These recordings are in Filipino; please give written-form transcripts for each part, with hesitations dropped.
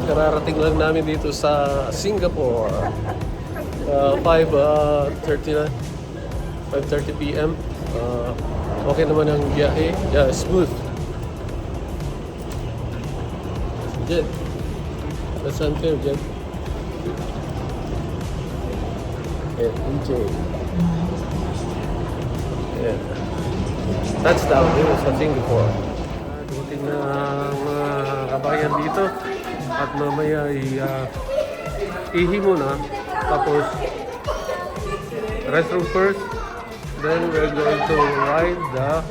Kararating lang namin dito sa Singapore. 5:30 na. 5:30 p.m. Okay naman ang biyahe. Yeah, smooth. Jet. That's unfair, Jet. Yeah, DJ. Yeah. That's down here sa Singapore. Dumating na mga kabayan dito. At mamaya ihi muna. Tapos restroom first. Then we're going to ride the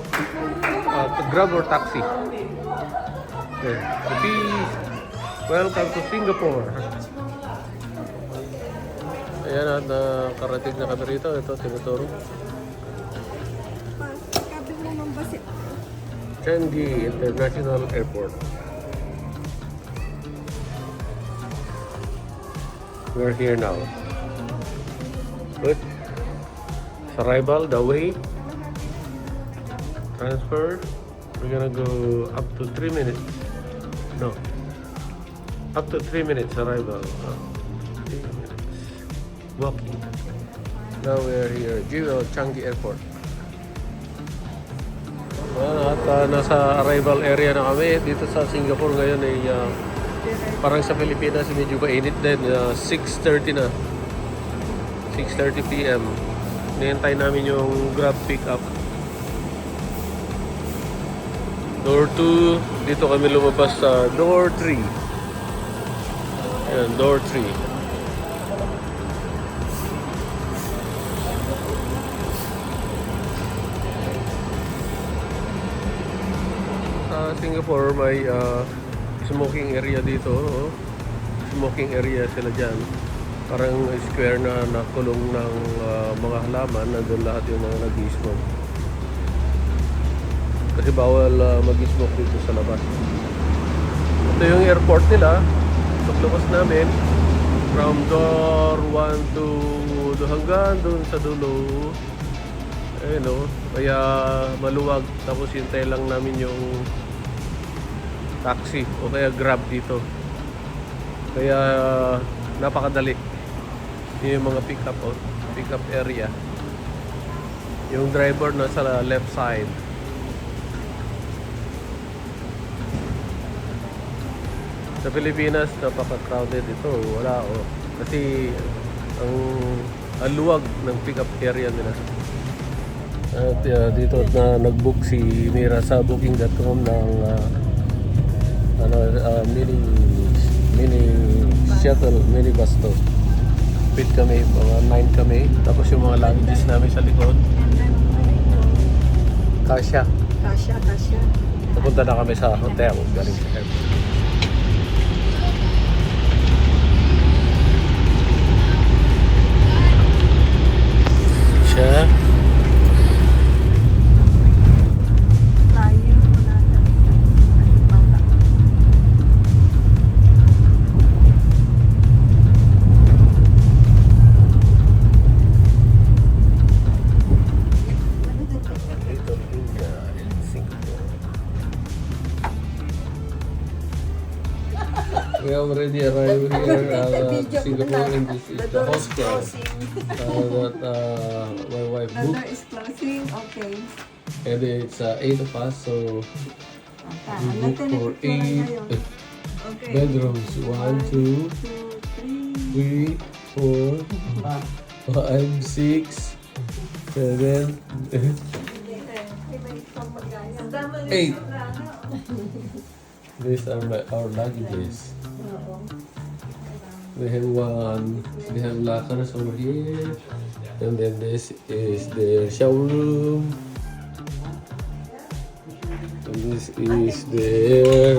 Grab or taxi. Okay. Peace. Welcome to Singapore. Ayan at nakarating na kami rito. Ito, tinuturo. Changi International Airport. We're here now. Good. Arrival, the way. Transfer. We're gonna go up to 3 minutes. No. Up to 3 minutes arrival. 3 minutes. Walking. Now we're here. Changi Airport. At nasa arrival area na kami dito sa Singapore ngayon ay parang sa Pilipinas medyo mainit din. 6:30 na. 6:30 p.m. Nihintay namin yung Grab pickup. Door 2. Dito kami lumabas sa door 3. Ayan, door 3. Sa Singapore may smoking area dito. No? Smoking area sila dyan. Parang square na nakulong ng mga halaman. Nandun lahat yung mga nag-smoke. Kasi bawal mag-smoke dito sa labas. Ito yung airport nila. Paglabas namin from door 1 to hanggang dun sa dulo. Ayun o. Kaya maluwag. Tapos hintay lang namin yung taxi o kaya Grab dito. Kaya napakadali. Yung mga pick-up area. Yung driver na sa left side. Sa Pilipinas, napaka-crowded ito. Wala o. Kasi ang luwag ng pick-up area nila. At dito na nag-book si Mira sa booking.com ng mini shuttle, mini bus to. Pit kami, mga 9 kami. Tapos yung mga luggages namin sa likod. Kasya. Napunta na kami sa hotel. Galing sa airport. Siya. We already arrived here at Singapore, and this is the hostel that my wife The booked. door is closing. Okay. And it's 8 of us, so we booked for 8 Okay. bedrooms. 1, 2, 3, 4, 5, 6, 7, 8. These are our luggages. We have lockers over here, and then this is the shower room, and this is their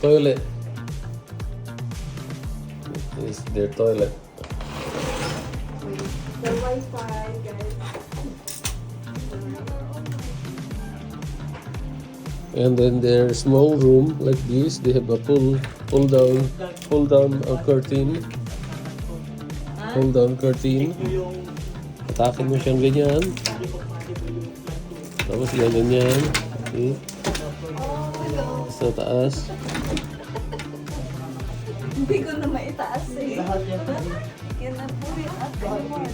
toilet. This is their toilet. The Wi-Fi, guys. And then their small room like this, they have a pull down curtain. Pull down curtain. Atakin mo siyang ganyan. Tapos ganyan. Okay. Sa taas. Hindi ko na maitaas eh. Can I put it up anymore?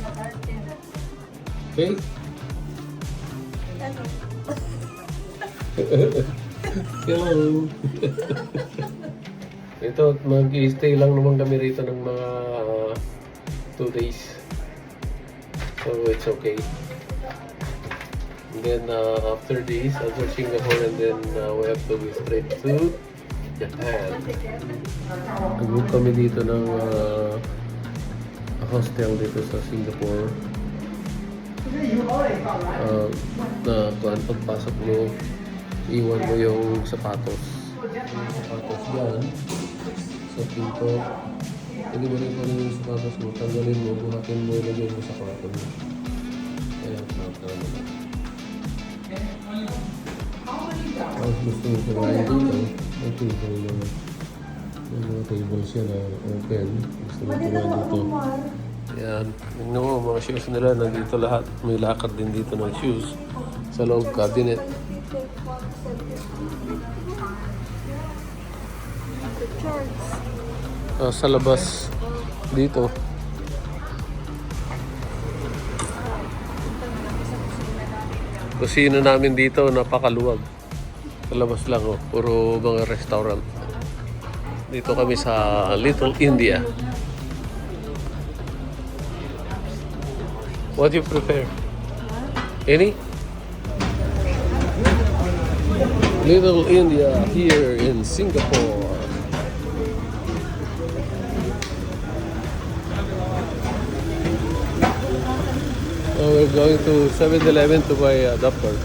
Okay? Ano? Hello! Ito, mag-stay lang naman kami rito ng mga 2 days. So, it's okay. And then, after this, after Singapore, and then we have to be straight to Japan. Nag-book kami dito ng hostel dito sa Singapore. Na kung pagpasok mo, iwan mo yung sapatos. Sapatos dyan. Sa pinto. Pwede mo rin yung sapatos mo. Tanggalin mo, buhatin mo, ilagay mo sa kwarto mo. Kaya, nakakala mo. Tapos gusto mo kumain dito. May table na. May mga tables yan na open. Gusto mo kumain dito. Yan. Tingnan mo, mga shoes nila. Nandito lahat. May lakad din dito ng shoes. Sa loob cabinet. Sa labas dito. Kusina namin dito, napakaluwag. Sa labas lang, oh. Puro mga restaurant. Dito kami sa Little India. What do you prefer? Any? Little India here in Singapore. We're going to 7-Eleven to buy a adapter.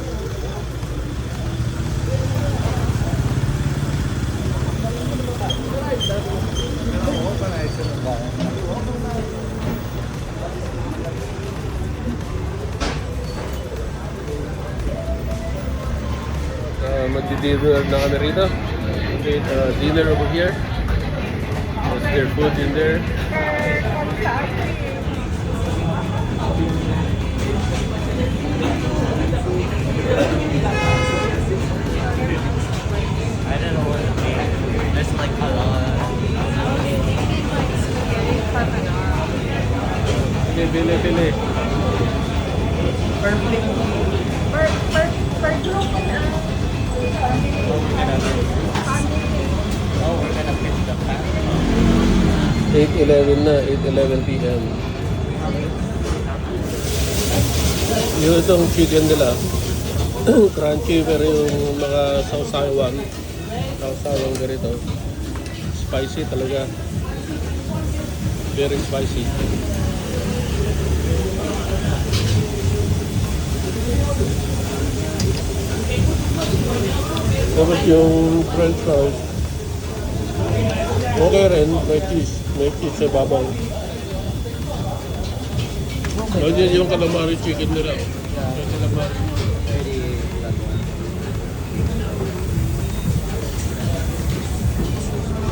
Magdi-dinner na kami rito. Dinner over here. There's their food in there. I don't know what it means. It's like halal. Bili. Per group na. Oh, we're gonna pick the pack. 8:11 na, 8:11 p.m. Yung itong chicken nila, crunchy pero yung mga sausawan ganito, spicy talaga. Very spicy. Tapos yung french fries, okay rin, may cheese sa babaw. Ganyan yung calamari chicken nila. Yung calamari.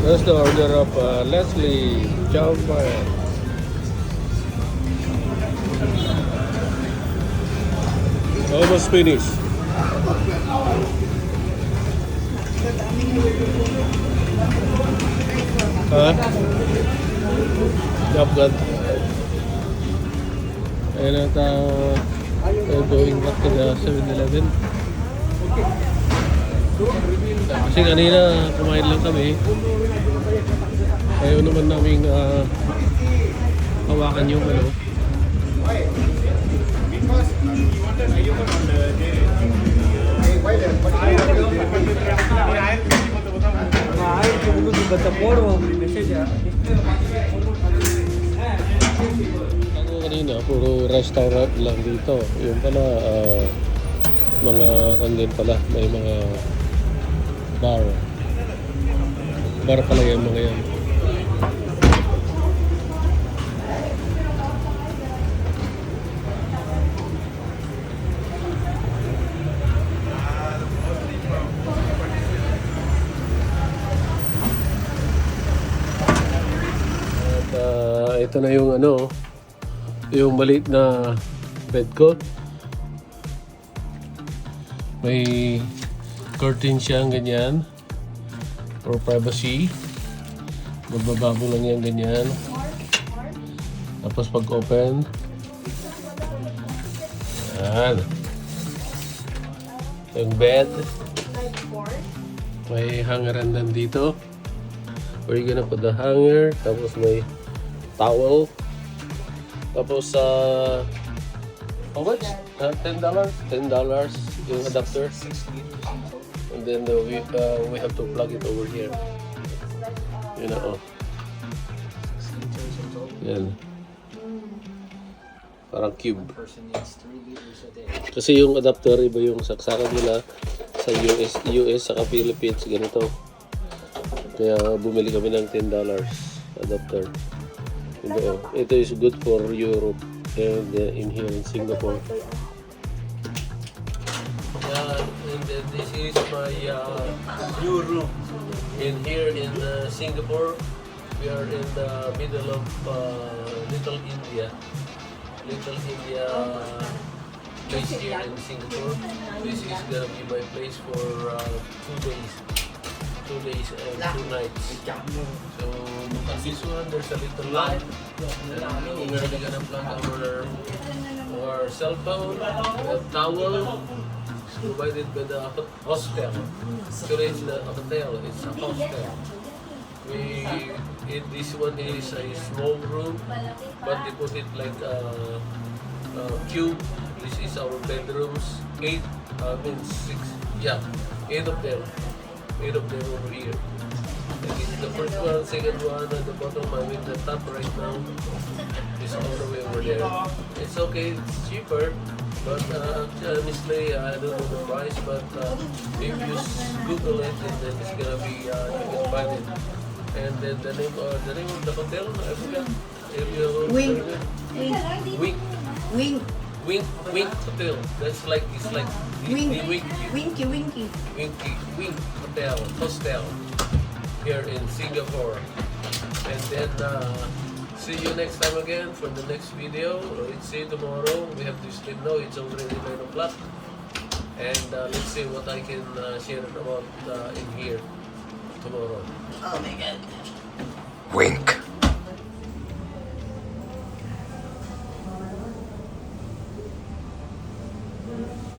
That's the order of Leslie Chow Fire. Almost finished. Job done. And at we're going back to the 7-Eleven. Kasi kanina kumain lang kami. Ayaw naman namin hawakan yung ano. Ako kanina, puro restaurant lang dito. Yun pala, mga kandin pala, may mga bar. Bar pala yung mga yan. Ito na yung ano, yung maliit na bed ko. May curtain siyang ganyan for privacy. Magbababo lang yan ganyan. Tapos pag open, yan. Yung bed, may hangeran din dito. We're gonna put the hanger, tapos may towel. Tapos how much? $10? $10 yung adapter. And then we have to plug it over here. You know. Yan. Parang cube. Kasi yung adapter, iba yung saksakan nila sa US saka Philippines, ganito. Kaya bumili kami ng $10 adapter. Ito is good for Europe and in here in Singapore. And then this is my new room. In here in Singapore, we are in the middle of Little India. Little India place here in Singapore. This is gonna be my place for 2 days. 2 days and 2 nights. So look at this one, there's a little lamp. And we're gonna plug our cell phone, a towel, provided by the hostel. Actually it's the hotel, it's a hostel. This one is a small room, but they put it like a cube. This is our bedrooms, 8 of them. 8 of them over here. And this is the first one, second one, at the bottom. I'm in the top right now. It's all the way over there. It's okay, it's cheaper, but honestly, I don't know the price. But if you Google it, then it's gonna be you can find it. And then the name of the hotel, I forgot. If you Wing. Wing Hotel. That's like it's like the Winky. Wing Hostel here in Singapore. And then see you next time again for the next video. Let's see tomorrow. We have to sleep now. It's already 9 o'clock. And let's see what I can share about in here tomorrow. Oh my God.